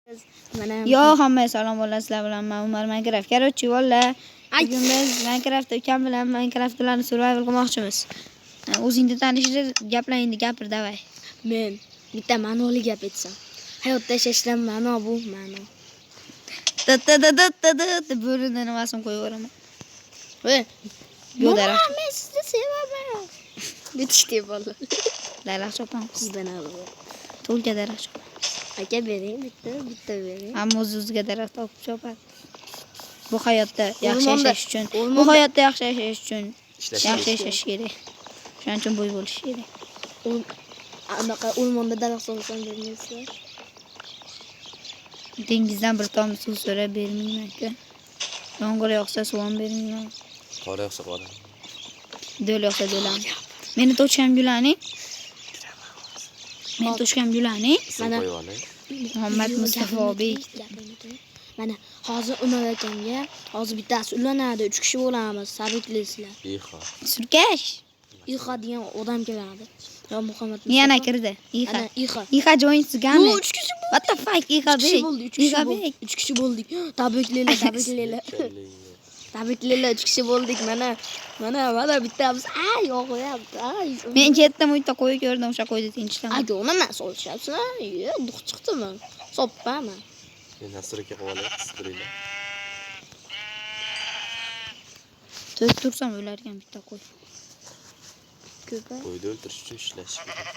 Yo, hammaga salom bo'lsin. Sizlar bilan men Umar Minecraft. Короче, valla bugun biz Minecraftda ukam bilan Minecraftlarni survival qilmoqchimiz. O'zingni tanishtir, gaplaringni gapir, davay. Men bitta ma'noli gap aytsam. Hayotda yashashdan ma'no bu ma'no. Bo'rini nimasini qo'yib yuboraman. Yo, daraxt. Men sizni sevaman. Bitishdi bola. Daraxt chopamiz. Sizdan avval. To'lga daraxt chopamiz. Aka bering, bitta bering. Hamma o'z-o'ziga daraxt topib chopadi. Bu hayotda yaxshi O'rmonda- yashash uchun, bu o'rmonda- hayotda yaxshi yashash uchun yaxshi yashash kerak. Shuning uchun bo'y bo'lish kerak. Anaqa o'rmonda daraxt solsam bermaysizlar. Dengizdan bir tomchi suv so'rab bermayman-ku. Yomg'ir yog'sa suv ham bermayman. Qor yog'sa qor. Do'l yog'sa do'lam. Meni to'chgan gulaning. Men to'chgan gulaning. Mana qo'yib olay. Muhammad Mustafobek. Mana hozir Umar akamga hozir bittasi ulanadi, 3 kishi bo'lamiz, tabriklaysiz. Iho. Surkash. Iha degan odam keladi. Yo Muhammad Yana kirdi. Iha. Ana Iha. Iha joyinsigami? Yo, 3 kishi bo'ldi. What the fuck? Iha 3 kishi bek. bo'ldi, 3 kishi Iha bo'ldik. bek. 3 kishi bo'ldik. Tabriklaylar, tabriklaylar. Tabriklaylar, 3 kishi bo'ldik. Mana bittamiz. Ay, yo'g'yapti. Ay. Men ketdim, uyda qo'yib ko'rdim, o'sha qo'ydi tinchdan. Ay, nima solishyapsiz? Duq chiqdimi? Soppami? Men nasrga qilib olay, stringlar. To'yib tursam o'larkan bitta qo'y. Ko'pa. Qo'yni o'ltirish uchun ishlash kerak.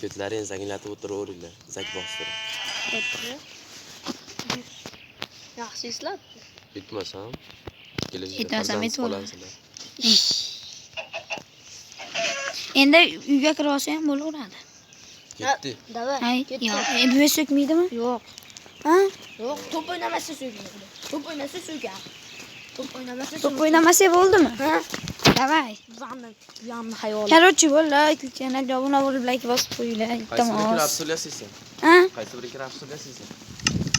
Ketlaringizni zanglatib o'tiraveringlar, zak bostirib. Yaxshi islat. Bitmasam, kelajakda Bitmasam farzand yetib oladi. bo'lasizlar. Endi uyga kirib olsa ham bo'laveradi. Ketdi. Davay. Hay, ketdi. yo'q. Endi bu so'kmaydimi? Yo'q. Ha? Yo'q, top o'ynamasa so'ygan. Top o'ynasa so'ygan. Top o'ynamasa To'p o'ynamasa bo'ldimi? Ha? Davay. Yamni xayol. Короче, vallahi kanalga obuna bo'lib, like bosib qo'yinglar. Qaysi bir Iltimos. krab so'lasizsan? Ha? Qaysi bir krab so'lasizsan?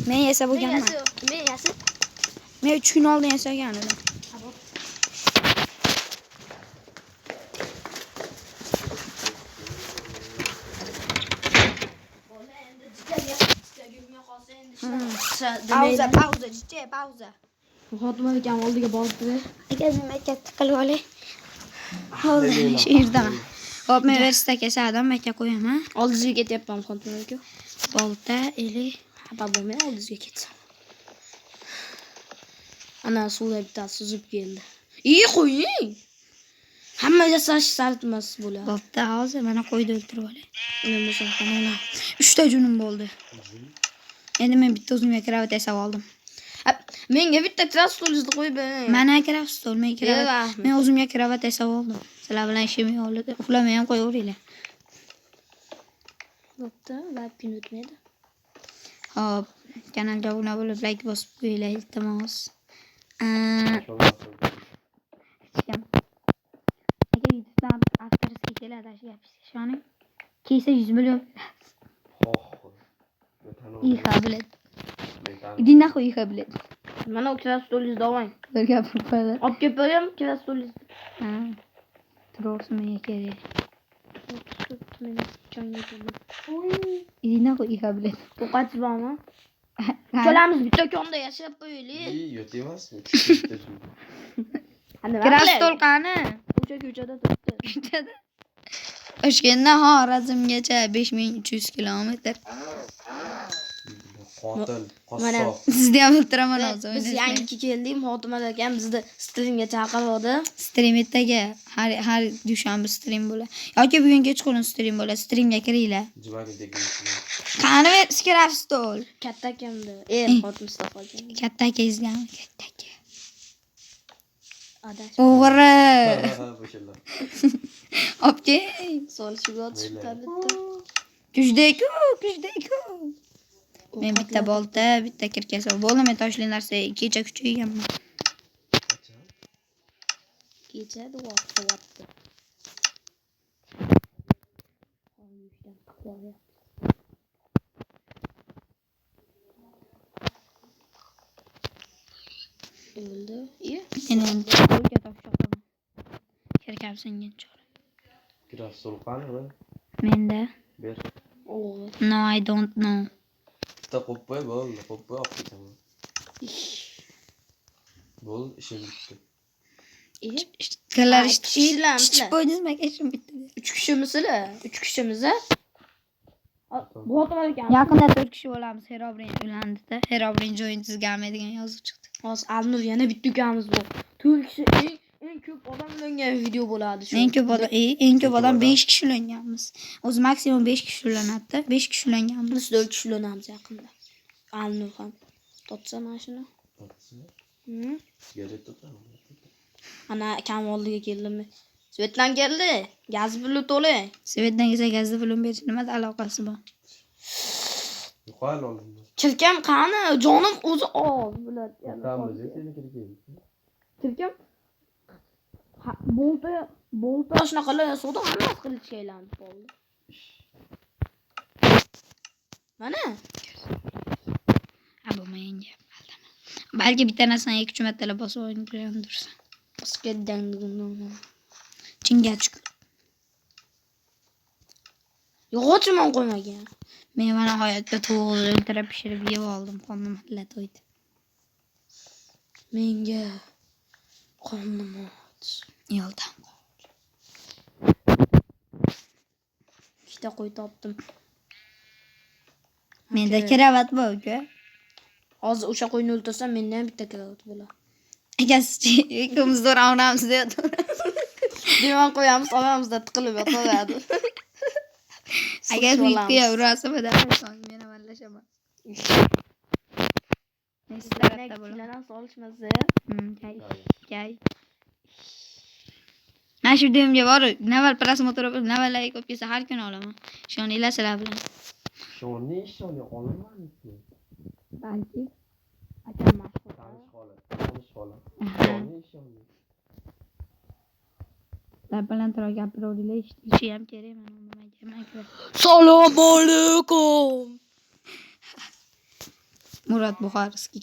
Men yesa bo'lganman. Men yasi. Men 3 kun oldin yasagan edim. Pauza, jiche, pauza. Xotima akam oldiga boribdi. Aka, men makka qilib olay. Bo'ldi, shu yerdaman. Hop, men versita kesadim, makka qo'yaman. Oldizga ketyapman Xotima aka. Bolta, eli. Xabar bo'lmay oldizga ketsam. Ana suvda bittasi suzib keldi. Qo'ying. Hamma yasash sartmas bo'ladi. Bolta hozir mana qo'ydi o'ltirib olay. Men bo'lsam qanday? 3 ta junim bo'ldi. Endi men bitta o'zimga kravat yasab oldim. Menga bitta krastolingizni qo'yib bering. Mana kravat stol, men kravat. Rahmat. Men o'zimga kravat yasab oldim. Sizlar bilan ishim yo'q. Uxlamay ham qo'yaveringlar. Bo'pti, vaqt kun o'tmaydi. Hop, kanalga obuna bo'lib, like bosib qo'yinglar, iltimos. Aka YouTube'dan avtoriska keladi, gapingizga ishoning. Keysa 100 million. Iha bilet. Иди нахуй, Иха, блядь. Mana o krastolingizni davang. Bir gapirib qo'yadi. Olib kelib beram krastolingizni. Ha. Turursin menga kerak. Иди нахуй, Иха, блядь. To'qaysiz bormi? Ikkalamiz bitta konda yashab qo'yaylik. Yo'q emasmi? Krastol qani? O'sha ko'chada turibdi. Ko'chada. Toshkentdan Xorazmgacha 5300 kilometr. Qotil, Mana. qassob. Sizni ham o'tiraman hozir. Biz yangi keldik, Xotima akam bizni stringga chaqirdi. Stream ertaga har dushanba stream bo'ladi. Yoki bugun kechqurun stream bo'ladi. Streamga kiringlar. Jumagidagi. Qani ver Krastol? Katta akamda. Xotim Mustafa akam. Katta akangizgami? Katta aka. Adash. O'g'ri. Bo'shalar. Obke. Solishib yotishib tabiatda. Kujdeku, kujdeku. Men bitta bolta, bitta kirkasa bo'ldi. Men toshli narsa kecha kuchayganman. Kecha duoqyapti. O'ldi. Meni ham qo'lga topshiraman. Kirkab singan chora. Krastol qani? Menda. Ber. O'g'il. No, I don't know. ikkita qo'yib qo'y, bo'ldi. Qo'yib qo'y, olib ketaman. Bo'ldi, ishim bitdi. Kırlar Ha, işte. kişiler, Çiçip kişiler. boydunuz mu? Geçin bitti. 3 kishimisizlar? 3 kishimiz. Bu haqda ekan. Yakında 4 kişi olamiz. Herobrin ulandı. Herobrin join tizgelmediğin yazı çıktı. Hozir Alnur yana bitta ukamiz bor. 4 kishi eng ko'p odam ulangan video bo'ladi shu. En köp adam 5 kişi ulanganmiz. O zaman maksimum 5 kişi ulanatdı. 5 kişi ulanganmiz. Biz 4 kishi ulanamiz yaqinda. Alnur ham. Totsa mana shuni. Hı? Sigaret tutaman. Ana akam oldiga keldimi? Svetdan keldi. Gaz puli to'la. Svetdan kelsa gazda film berish nima aloqasi bor? Yuqori olindi. Kirkam qani? Jonim o'zi biladi. Tamam, seni kirgan. Kirkam bolta shunaqalar suvda hammasi qilichga aylanib qoldi. Mana Ha bo'lmayinga. Balki bitta narsani 2-3 martalab bosib o'ynagan dursa. Bisketdan Chinga chiqib. Yo'g'ochimon qo'ymagan. Men mana hayotda tovuqni o'ltirib pishirib yeb oldim. Qonim halla to'ydi. Menga qornim och. Yo'ldan. Ikkita qo'y topdim. Menda kravat bor-ku. Hozir o'sha qo'yni o'ltirsam mendan ham bitta kravat bo'ladi. Egasi ikkimiz do'ravnamiz deydi. Divan qo'yamiz, oramizda tiqilib yotaveradi. Agar uyquga urasa bada men amallashaman. Neyse tarafta bo'laman. Kiladan solishmasa. Kay. Men shu deyimga bor, naval prasmotor, naval like olib kelsa har kuni olaman. Shuni ilasalar bilan. Shoni ishoni olaman. Balki Akam mashhur. Tanish xola. Shoni ishoni. Ular bilan turib gapiravdilar, eshitishi ham kerak men nimaga. Assalomu alaykum. Murat Buxarskiy,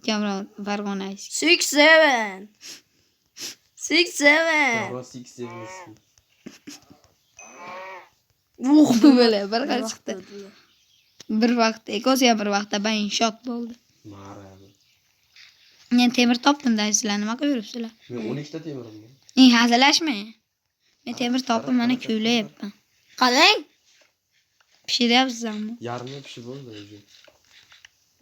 Kamron Farg'onayskiy. 67. 67. Yoro 67. Bu böyle bir xil chiqdi. Bir vaqt, ekosi ham bir vaqtda bayin shot bo'ldi. Mara. Men temir topdim sizlar nima qilib yuribsizlar? Men 12 ta temirim bor. Hazillashma. Men temir topib mana kuylayapman. Qarang. Pishiryapsizmi? Yarmi pishi bo'ldi o'zi.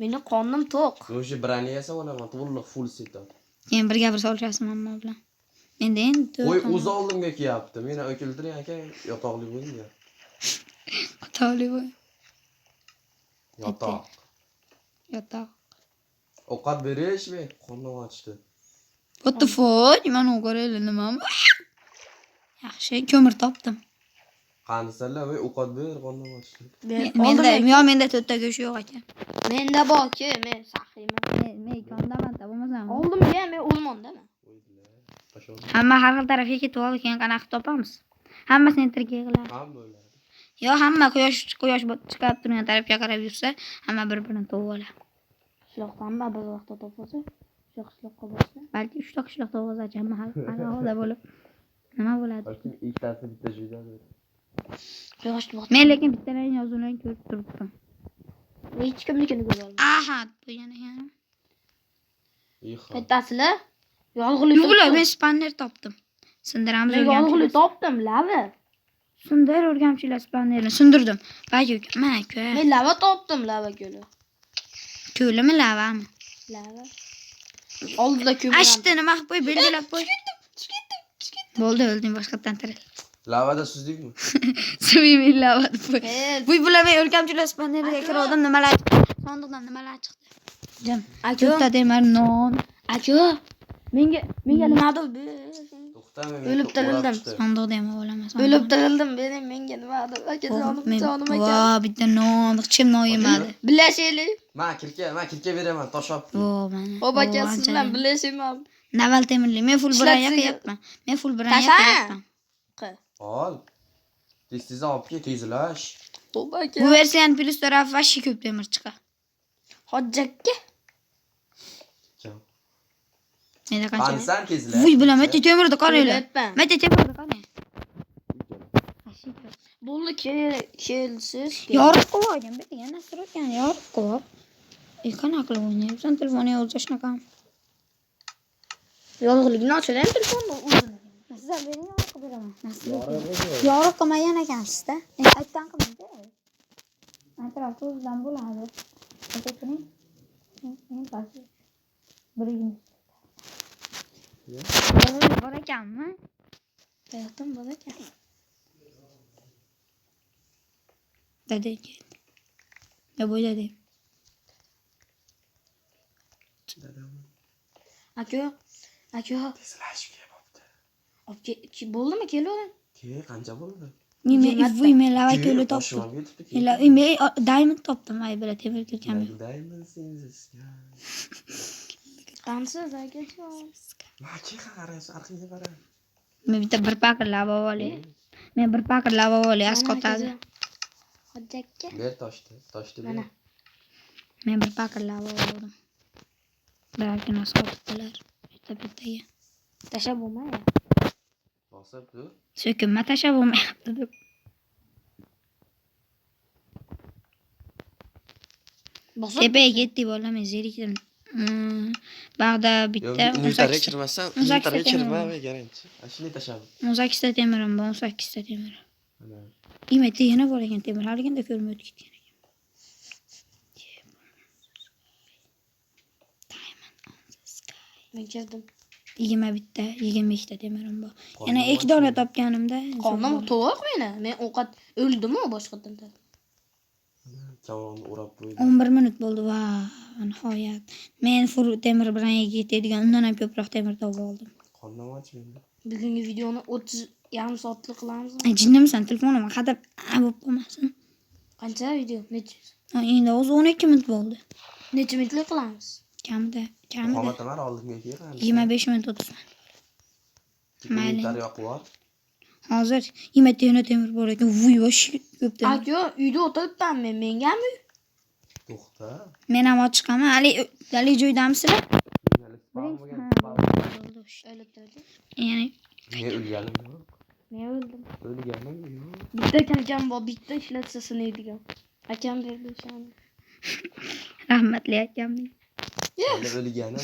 Meni qornim to'q. O'sha brani yasab olaman, to'liq full set. Keyin birga bir solishasizmi ammo bilan. Menda endi Qo'y o'zi oldimga kelyapti. Meni o'kiltiring aka, yotoqli bo'ling ya. Tavli bo'y. Yotoq. Yotoq. Ovqat berish ve qornim ochdi. What the fuck? Men o'g'irlar nima? Yaxshi, ko'mir topdim. Qanisalar ve ovqat ber, qornim ochdi. Menda 4 ta go'sht yo'q ekan. Menda bor-ku, men saxiyman. Men kondaman, bo'lmasam. Oldimga men o'lmondaman. Hamma har xil tarafga ketib oldi, keyin qanaqa topamiz? Hammasini interga yig'iladi. Hamma o'ladi. Yo, hamma quyosh chiqib turgan tarafga qarab yursa, hamma bir-birini topib oladi. Qishloqdanmi bir vaqtda topsa, qishloqqa borsa, Balki 3 ta qishloq topib hamma haloda bo'lib. Nima bo'ladi? Balki ikkitasi bitta joyda. quyosh bor. Men lekin bittalarni yozuvlarni ko'rib turibdim. Hech kimnikini ko'rolmayman. Aha, bu yana ham. Bittasizlar yolg'ili Yo'qlar, men spanner topdim. Sindiramiz men yolg'ili topdim, lava. Sindir o'rgamchilar spannerni sindirdim. Balki mana ko'y. Men lava topdim, lava ko'li. Ko'limi lavami? Lava. Oldida ko'mir. Ashti nima qilib qo'y, belgilab qo'y. Bo'ldi, o'ldim boshqatdan tirik. Lavada suzdikmi? Sevimli lavada qo'y. Bu bilan men o'rgamchilar spanneriga kirdim, nimalar chiqdi? Sandiqdan nimalar chiqdi? Jam. Aka, To'xta demar non. aka. Menga nimadir To'xtama. O'lib tirildim. Sandiq dema olaman. O'lib tirildim, menga nimadir. Aka, jonim aka. Va, bitta non, hech non yemadi. Bilashaylik. Ma kirka beraman, tosh olib. Vo, mana. Xo'p aka, siz bilan bilashayman. Naval temirli, men full bilan yaqyapman. Men full bilan yaqyapman. Ol. Tez olib ket, tezlash. Xo'p aka. Bu versiyani plus taraf va ko'p temir chiqadi. Hojjakka. Menda qancha? Qansan tezlash. Vuy bilan meta temirni qaranglar. O'ylayapman. Meta temirni qarang. Bo'ldi kelsiz. Yorib qo'ygan, bir yana surgan, yorib qo'y. Qanaqa qilib o'ynayapsan? Telefonni o'zi shunaqa. Yolg'izlikni ochadi telefonni o'zini. Sizlar bering, yorib beraman. Yorib qilmagan ekansizda. Aytdan qilmaydi. Atrofda o'zidan bo'ladi. Aytayapning. Men pasti. Biring. Bor ekanmi? Hayotdan bor ekan. Dede. Ya bu dede. Aka. Tezlashib kelyapti. Obke bo'ldimi keladi? Qancha bo'ldi? Men lava ko'li topdim. Oshimga yetibdi. Men diamond topdim, ay bila temir kirgan. Diamond sensiz. Tansiz akajon. Maki qaraysiz, arqaga qara. Men bitta bir pakir lava olay. Men bir pakir lava olay, asqotadi. Hojjakka. Ber toshdi. Mana. Men bir pakir lava oldim. Balki asqotdilar. Bittaga. Tashlab bo'lmaydi. Bosib tur. So'kinma tashlab bo'lmayapti deb. Bosib. Tepaga ketdik bola, men zerikdim. Bag'da bitta Inventarga kirmasdan, inventarga kirma temir. va garanti. Shuni tashlab. 18 ta temirim bor, 18 ta temir. Mana. Iymeti yana bor ekan temir, haliganda ko'rmay o'tib ketgan ekan. Men kirdim. 22 ta temirim bor. Yana 2 dona topganimda. Qornim to'q meni. Men ovqat o'ldimmi boshqadan? Kavonni o'rab qo'ydim. 11 minut bo'ldi va nihoyat. Men temir bilan yetadigan undan ham ko'proq temir topib oldim. Qornim ochmaydi. Bugungi videoni 30 soatlik qilamizmi? Jinnimisan, telefonim hadab bo'lib qolmasin. Qancha video? Necha? Endi o'zi 12 minut bo'ldi. Necha minutlik qilamiz? Kamida. Qomatamar oldimga kelgan. 25 minut 30 minut. Mayli. Inventar yoqib ol. Hozir yana temir bor ekan. Vuy vosh ko'p temir. Aka, uyda o'tiribmanmi? Mengami? To'xta. Men ham chiqaman. Ali joydamsizlar? O'lib turdi. Ya'ni Men o'lganim yo'q. Men o'ldim. O'lganim yo'q. Bitta akam bor, bitta ishlatsa sinaydigan. Akam berdi o'shani. rahmatli akamning. Hali o'lganim